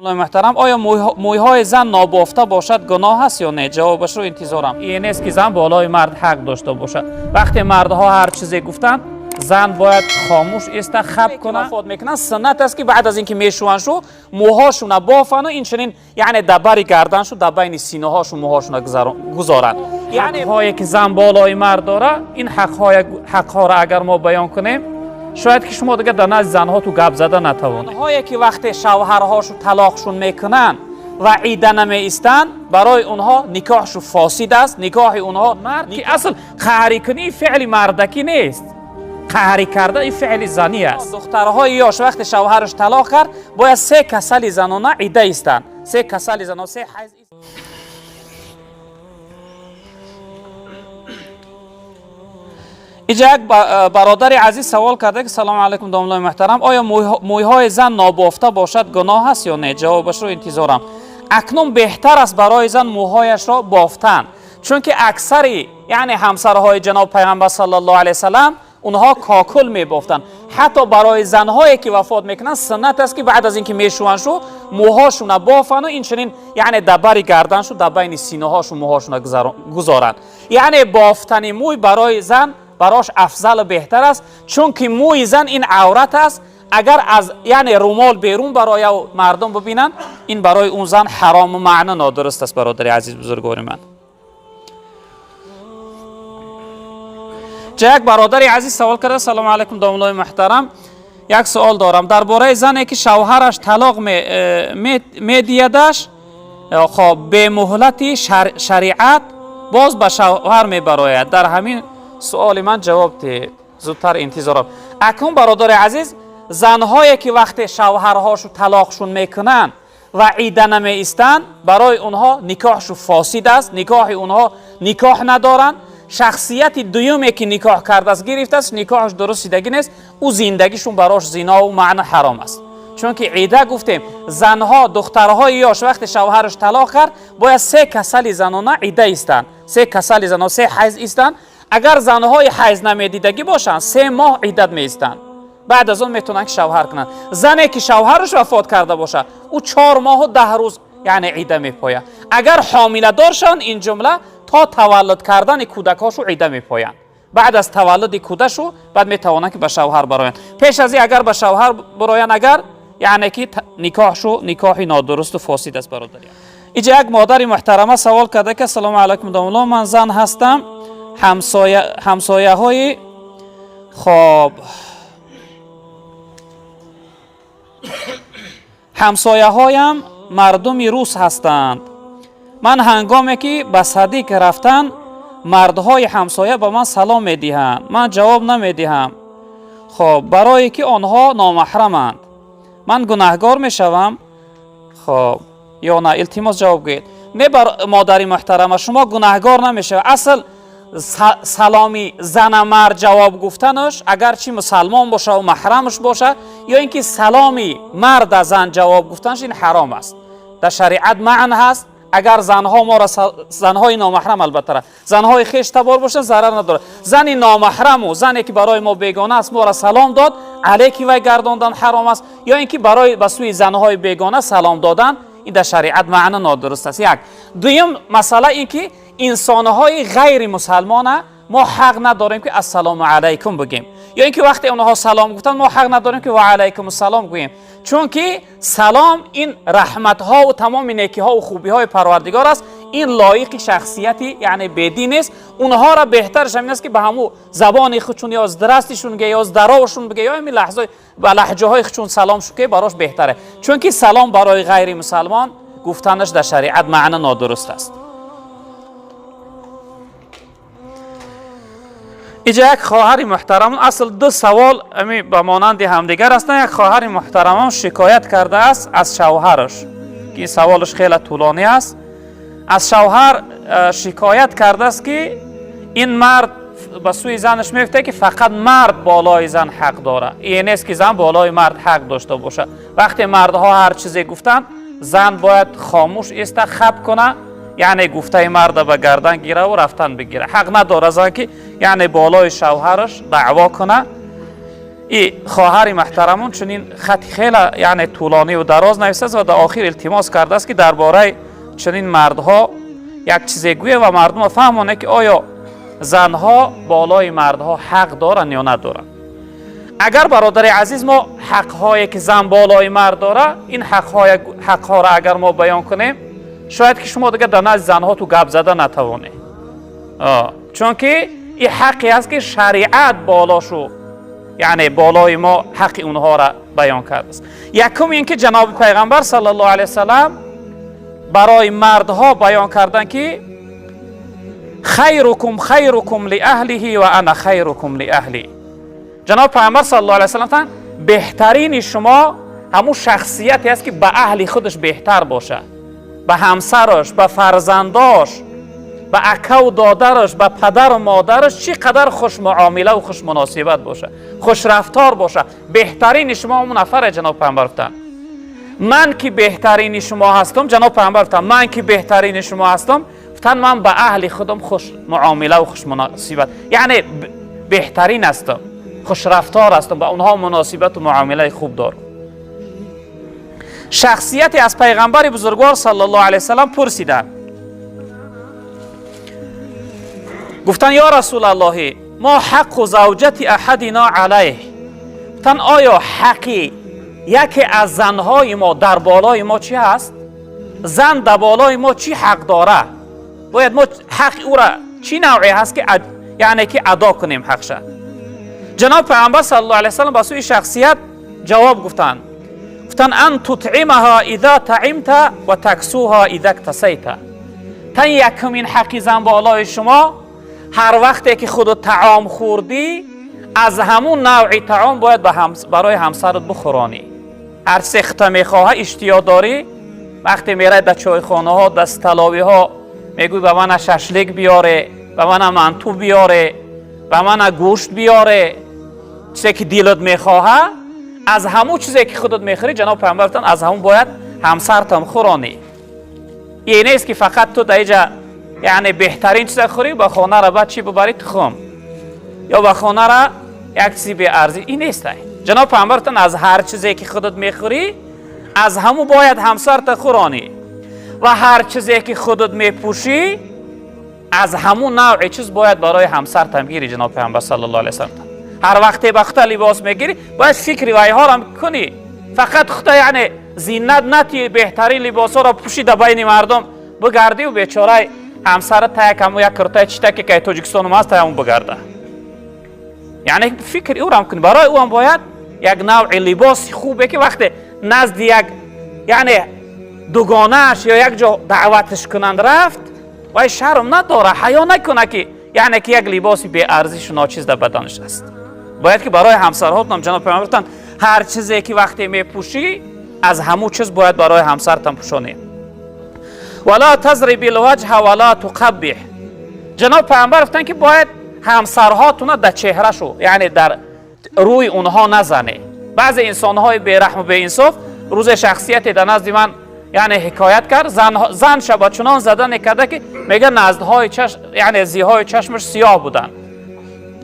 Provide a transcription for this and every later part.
محترم، آیا مویهای زن نابافته باشد گناه است یا نه؟ جوابش رو انتظارم. این است که زن بالای مرد حق داشته باشد. وقتی مردها هر چیزی گفتن، زن باید خاموش است، خب کنه. وفات میکنن سنت است که بعد از اینکه میشوند موهاشون بافن و این چنین یعنی دبر گردنشو در بین سینه هاشون موهاشون گذارن. یعنی هایی که زن بالای مرد داره، این حق ها را اگر ما بیان کنیم، شاید که شما دیگه در نزد زنها تو گپ زده نتوانید. هایی که وقتی شوهرهاشو طلاقشون میکنن و عیده نمیستن، برای اونها نکاحشو فاسد است. نکاح اونها مرد که اصل قهری کنی فعل مردکی نیست، قهری کرده این فعل زنی است. دخترهای یاش وقتی شوهرش طلاق کرد، باید 3 کسل زنانه عیده ایستن. 3 کسل زنانه 3 حیض. اینجا یک برادر عزیز سوال کرده که سلام علیکم داملای محترم، آیا مویهای زن نابافته باشد گناه است یا نه؟ جوابش رو انتظارم. اکنون بهتر است برای زن موهایش را بافتن، چون که اکثری یعنی همسرهای جناب پیغمبر صلی الله علیه وسلم اونها کاکل میبافتن. حتی برای زنهایی که وفات میکنن سنت است که بعد از اینکه میشوند موهاشون بافن و این چنین یعنی دبر گردنشو در بین سینه هاشون موهاشون گذارن. یعنی بافتن موی برای زن براش افضل و بهتر است، چون که موی زن این عورت است. اگر از یعنی رومال بیرون برای مردم ببینن، این برای اون زن حرام و معنی نادرست است. برادر عزیز بزرگوار من، یک برادر عزیز سوال کرده سلام علیکم داملای محترم، یک سوال دارم درباره زنی که شوهرش طلاق میدیدش، خب به مهلت شریعت باز به شوهر میبراید. در همین سوال من جواب زودتر انتظارم. اکنون برادر عزیز، زنهایی که وقتی شوهرهاشو طلاقشون میکنن و عیده نمیستن، برای اونها نکاحشو فاسد است. نکاح اونها نکاح ندارن. شخصیت دومی که نکاح کرده است گرفته است، نکاحش درستیدگی نیست، او زندگیشون براش زنا و معنی حرام است. چون که عیده گفتیم زنها دخترهای یاش وقتی شوهرش طلاق کرد، باید 3 کسل زنانه عیده ایستن. 3 کسل زنانه 3 حیض ایستن. اگر زنهای حیض نمیدیدگی باشن 3 ماه عیدت میستن، بعد از اون میتونن که شوهر کنن. زنی که شوهرش وفات کرده باشه، او 4 ماه و 10 روز یعنی عیده میپاید. اگر حامله دارشن، این جمله تا تولد کردن کودکاشو عیده میپاین. بعد از تولد کودکشو بعد میتوانن که به شوهر براین. پیش از این اگر به شوهر براین، اگر یعنی که نکاحشو نکاحی نادرست و فاسد است. برادر اینجا یک مادر محترمه سوال کرده که سلام علیکم داملا، من زن هستم، همسایه های خب همسایه هایم مردم روس هستند. من هنگامی که به صدیق رفتن، مردهای همسایه به من سلام میدهند، من جواب نمیدهم. خب برای که آنها نامحرمند، من گناهگار میشوم خب یا نه؟ التماس جواب گویید. نه مادری محترمه، شما گناهگار نمیشه. اصل سلامی زن مرد جواب گفتنش، اگر چی مسلمان باشه و محرمش باشه، یا اینکه سلامی مرد زن جواب گفتنش، این حرام است. در شریعت معنی هست. اگر زنها ما را زنهای نامحرم، البته زنهای خویش تبار باشن ضرر نداره. زنی نامحرم و زنی که برای ما بیگانه است ما را سلام داد، علیکی وی گرداندن حرام است. یا اینکه برای به سوی زنهای بیگانه سلام دادن، این در شریعت معنی نادرست است. یک دویم مسئله این که انسانهای غیر مسلمان ما حق نداریم که السلام علیکم بگیم، یا اینکه وقتی اونها سلام گفتن ما حق نداریم که و علیکم السلام گوییم. چون که سلام این رحمت ها و تمام نیکی ها و خوبی های پروردگار است. این لایق شخصیتی یعنی بدین است. اونها را بهترش همین است که به همو زبان خودشون یا از درستشون بگه یا از دراوشون بگه یا همین لحظه به لهجه های خودشون سلام شو که براش بهتره. چون که سلام برای غیر مسلمان گفتنش در شریعت معنی نادرست است. اینجا یک خواهر محترم، اصل 2 سوال به مانند همدیگر هستند. یک خواهر محترم شکایت کرده است از شوهرش که سوالش خیلی طولانی است. از شوهر شکایت کرده است که این مرد به سوی زنش میگفته که فقط مرد بالای زن حق داره. این نیست که زن بالای مرد حق داشته باشه. وقتی مردها هر چیزی گفتن، زن باید خاموش است، خب کنه، یعنی گفته مرد به گردن گیره و رفتن بگیره. حق نداره زن که یعنی بالای شوهرش دعوا کنه. این خواهر محترمون چنین خط خیلی یعنی طولانی و دراز نوشته است و در آخر التماس کرده است که درباره چنین مردها یک چیزی گویه و مردم فهمونه که آیا زنها بالای مردها حق دارن یا ندارن. اگر برادر عزیز ما حق‌هایی که زن بالای مرد داره، این حق‌ها را اگر ما بیان کنیم، شاید که شما دیگه در نزد زنها تو گپ زده نتوانید. چون که این حقی است که شریعت بالاشو یعنی بالای ما حق اونها را بیان کرده است. یکم این که جناب پیغمبر صلی الله علیه وسلم برای مردها بیان کردن که خیرکم خیرکم لاهله و انا خیرکم لاهلی. جناب پیغمبر صلی الله علیه وسلم بهترین شما همون شخصیتی است که به اهل خودش بهتر باشه، به همسرش، به فرزنداش، به اکا و دادرش، به پدر و مادرش چقدر خوش معامله و خوش مناسبت باشه، خوش رفتار باشه. بهترین شما همون نفر. جناب پیغمبر گفتن من که بهترین شما هستم. جناب پیغمبر گفتن من که بهترین شما هستم، گفتن من به اهل خودم خوش معامله و خوش مناسبت، یعنی بهترین هستم، خوش رفتار هستم، با اونها مناسبت و معامله خوب دارم. شخصیت از پیغمبر بزرگوار صلی الله علیه وسلم پرسیدن، گفتن یا رسول الله ما حق زوجت احدنا علیه. گفتن آیا حقی یکی از زنهای ما در بالای ما چی هست؟ زن در بالای ما چی حق داره؟ باید ما حق او را چی نوعی هست که یعنی که ادا کنیم حقش؟ جناب پیغمبر صلی الله علیه وسلم با سوی شخصیت جواب گفتن ان تطعمها اذا طعمت و تکسوها اذا اکتسیت. تن یکمین حقی زن بالای شما، هر وقتی که خودت طعام خوردی از همون نوعی طعام باید برای همسرت بخورانی. هر سخته میخواه اشتیا داری، وقتی میره در چایخانه ها، دستلاوی ها، میگوی به من ششلیک بیاره، به من منتو بیاره، به من گوشت بیاره، چیزی که دلت میخواه، از همون چیزی که خودت میخوری جناب پیغمبر گفتن از همون باید همسرت هم خورانی. این نیست که فقط تو در اینجا یعنی بهترین چیز خوری با خانه را بعد چی ببری تخم یا با خانه را یک چیزی به ارزی. این نیست. جناب پیغمبر گفتن از هر چیزی که خودت میخوری از همون باید همسرت خورانی و هر چیزی که خودت میپوشی از همون نوع چیز باید برای همسرت هم گیری. جناب پیغمبر صلی الله علیه و سلم هر وقتی به خودت لباس میگیری باید فکر وایها را کنی. فقط خودت یعنی زینت نتی بهترین لباس ها را پوشی در بین مردم بگردی و بیچاره همسرت تا یک کرتای چتکی که تاجیکستان ما هست همون بگرده. یعنی فکر او را کنی. برای او هم باید یک نوع لباس خوبه که وقتی نزد یک یعنی دوگانهش یا یک جا دعوتش کنند رفت و شرم نداره، حیا نکنه که یعنی که یک لباسی بی ارزش و ناچیز در بدنش است. باید که برای همسرهات هم جناب پیغمبر گفتن هر چیزی که وقتی میپوشی از همون چیز باید برای همسرت هم پوشانی. ولا تضرب الوجه ولا تقبح. جناب پیغمبر گفتن که باید همسرهاتون در چهره شو یعنی در روی اونها نزنه. بعضی انسانهای بیرحم و بی انصاف روز شخصیتی در نزد من یعنی حکایت کرد، زن شب چنان زدن کرده که میگه نزدهای چشم یعنی زیهای چشمش سیاه بودن.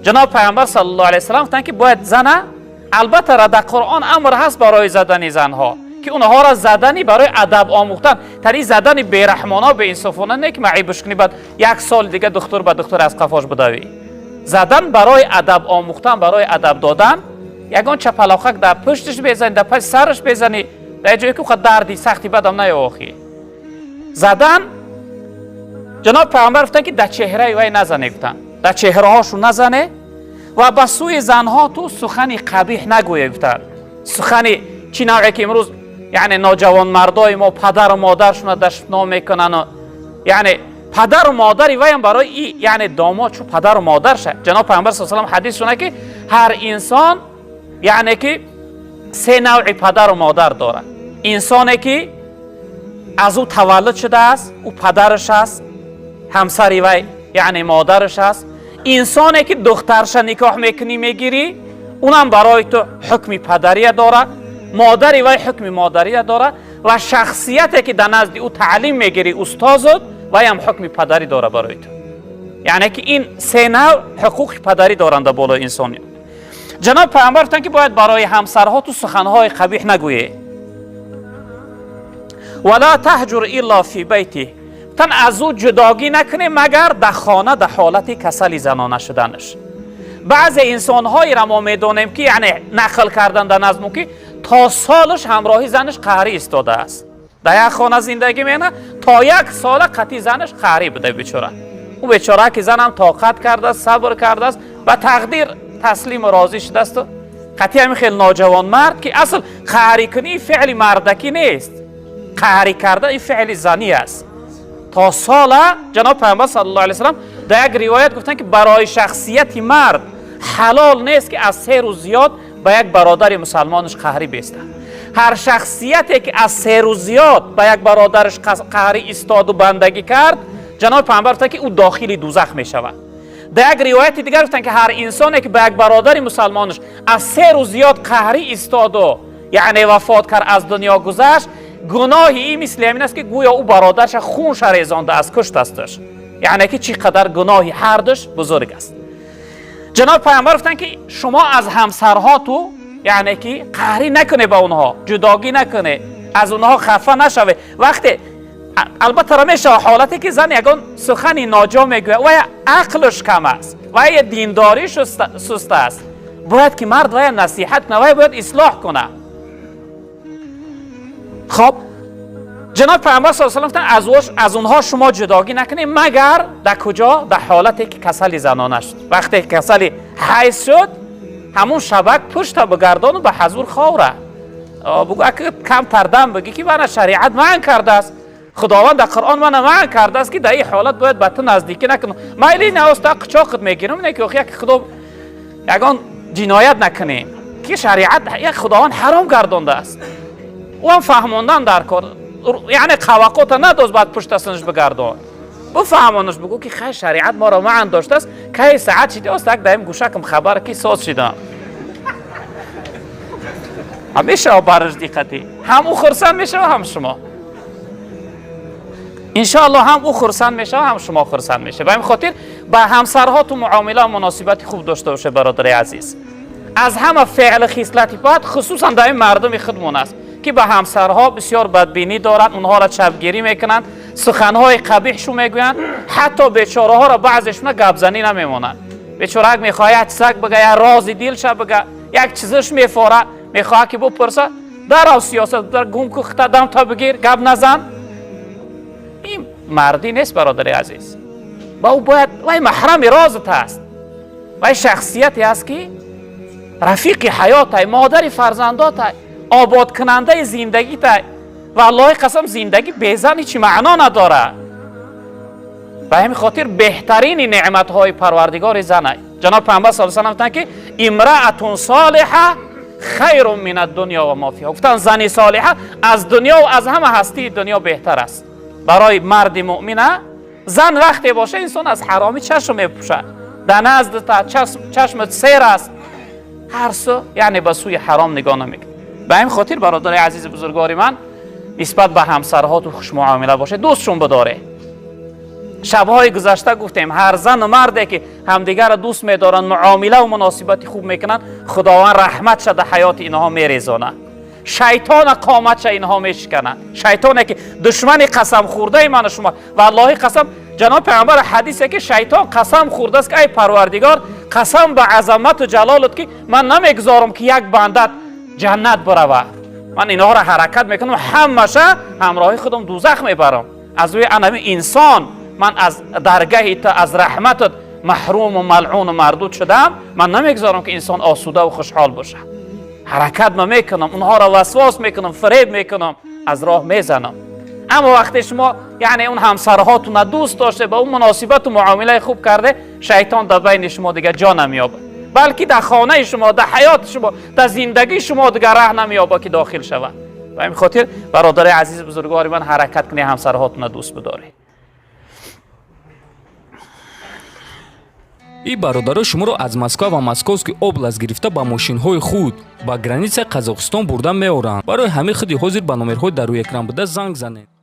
جناب پیغمبر صلی الله علیه و سلم گفتن که باید زنه البته را در قرآن امر هست برای زدن زنها که اونها را زدنی برای ادب آموختن، تری زدن بیرحمانه به انصافانه نه که معیبش کنی بعد یک سال دیگه دختر به دختر از قفاش بدوی. زدن برای ادب آموختن، برای ادب دادن. یگان چپلاخک در پشتش بزنی، در پشت سرش بزنی، در جایی که خود دردی سختی بدم نیاخی. زدن جناب پیغمبر گفتن که در چهره وی نزنه، گفتن در چهره هاشون نزنه و به سوی زنها تو سخنی قبیح نگویه. گفتن سخنی چی نوعی که امروز یعنی نوجوان مردای ما پدر و مادرشون دشنام میکنن و یعنی پدر و مادری وی هم برای یعنی داماد چون پدر و مادر شه. جناب پیغمبر صلی الله علیه و آله حدیث شونه که هر انسان یعنی که سه نوع پدر و مادر داره. انسانی که از او تولد شده است او پدرش است، همسری وی یعنی مادرش است. انسانی که دخترش نکاح میکنی میگیری اونم برای تو حکم پدری داره، مادری وی حکم مادری داره و شخصیتی که در نزد او تعلیم میگیری استادت وی هم حکم پدری داره برای تو. یعنی که این سه نوع حقوق پدری دارند بالا انسانی. جناب پیامبر گفتن که باید برای همسرها تو سخنهای قبیح نگویی. ولا تهجر الا فی بیتی، تن از او جداگی نکنه مگر در خانه در حالت کسل زنانه شدنش. بعض انسانهایی را ما میدونیم که یعنی نقل کردن در نظم که تا سالش همراهی زنش قهری ایستاده است، در یک خانه زندگی میکنه تا یک سال قطعی زنش قهری بوده بیچاره. او بیچاره که زنم طاقت کرده است، صبر کرده است، به تقدیر تسلیم و راضی شده است. قطعی همین خیلی نوجوان مرد که اصل قهری کنی فعل مردکی نیست، قهری کرده این فعل زنی است. تا سال جناب پیامبر صلی الله علیه و سلم در یک روایت گفتن که برای شخصیت مرد حلال نیست که از 3 روز زیاد به یک برادر مسلمانش قهری بیسته. هر شخصیتی که از 3 روز زیاد به یک برادرش قهری ایستاد و بندگی کرد، جناب پیامبر گفتن که او داخل دوزخ می شود. در یک روایت دیگر گفتن که هر انسانی که به یک برادر مسلمانش از 3 روز زیاد قهری ایستاد و یعنی وفات کرد، از دنیا گذشت، گناهی این مثل همین است که گویا او برادرش خونش ریزانده است، کشته استش. یعنی که چقدر گناهی هر دوش بزرگ است. جناب پیامبر گفتن که شما از همسرها تو یعنی که قهری نکنه، به اونها جداگی نکنه، از اونها خفه نشوه. وقتی البته رمیشه حالتی که زن یگان سخنی ناجا میگوید و عقلش کم است و یا دینداریش سست است، باید که مرد و نصیحت کنه و باید اصلاح کنه. خب جناب پیامبر صلی الله علیه و سلم از اونها شما جداگی نکنید مگر در کجا؟ در حالتی که کسل زنانه شد. وقتی کسل حیض شد همون شبک پشت بگردان و به حضور خوره بگو اگه کم تردم بگی که من شریعت من کرده است، خداوند در قرآن من من کرده است که در این حالت باید به تو نزدیکی نکنم. مایلی نوستا قچاقت میگیرم اینه که یک خدا یگان جنایت نکنیم که شریعت یک خداوند حرام گردانده است. او هم فهموندن در کار، یعنی قواقوت ندوز بعد پشت سنش بگردان، بفهمانش بگو که خیلی شریعت ما را معن داشته است که ساعت شده است یک دایم گوشکم خبر که ساز شدم. همیشه برش دقتی هم او خرسند میشه و هم شما انشاءالله، هم او خرسند میشه و هم شما خرسند میشه. به این خاطر با همسرها تو معامله و مناسبت خوب داشته باشه برادر عزیز. از همه فعل خصلتی بد خصوصا در این مردم خودمون است که به همسرها بسیار بدبینی دارند، اونها را چپگیری میکنند، سخنهای قبیحشو میگویند، حتی بیچاره ها را بعضشون گپزنی نمیمونند. بیچاره اگه میخواد یک سگ بگه یا راز دلش بگه، یک چیزش میفوره، میخواد که بپرسه در سیاست در گم کو خدام تا بگیر گپ نزن. این مردی نیست برادر عزیز. با او باید وای محرم رازت است، وای شخصیتی است که رفیق حیات، مادر فرزندات، آباد کننده زندگی تا و الله قسم زندگی بیزن هیچ معنا نداره. به همین خاطر بهترین نعمت های پروردگار زنه. جناب پیامبر صلی الله علیه و سلم که امرأة صالحه خیر من الدنیا و ما فیها، گفتن زنی صالحه از دنیا و از همه هستی دنیا بهتر است. برای مرد مؤمنه زن وقتی باشه انسان از حرامی چشم میپوشه، در نزد تا چشمت سیر است، هر سو یعنی به سوی حرام نگاه نمیکنه. به این خاطر برادر عزیز بزرگوار من نسبت به همسرها تو خوش معامله باشه، دوستشون بداره. شبهای گذشته گفتیم هر زن و مردی که همدیگر را دوست میدارن، معامله و مناسبت خوب میکنن، خداوند رحمتش در حیات اینها میریزونه. شیطان قامتش اینها میشکنن. شیطانی که دشمن قسم خورده من شما، والله قسم جناب پیامبر حدیثه که شیطان قسم خورده است که ای پروردگار قسم به عظمت و جلالت که من نمیگذارم که یک بندت جنت بروه، من اینها را حرکت میکنم همشه همراهی خودم دوزخ میبرم. از روی انمی انسان من از درگاهت از رحمتت محروم و ملعون و مردود شدم، من نمیگذارم که انسان آسوده و خوشحال باشه. حرکت میکنم، اونها را وسواس میکنم، فریب میکنم، از راه میزنم. اما وقتی شما یعنی اون همسرهاتون دوست داشته با اون مناسبت و معامله خوب کرده، شیطان در بین شما دیگه جا نمیابه، بلکه در خانه شما، در حیات شما، در زندگی شما دیگه راه نمیابه که داخل شود. و این خاطر برادر عزیز بزرگوار من حرکت کنی همسرهاتون دوست بداری. این برادرها شما را از مسکو و مسکوسکی область گرفته با ماشین‌های خود با گرانیت قزاقستان بردن می‌آورند. برای همه خودی حاضر با نمرهای در روی اکران بوده زنگ زنید.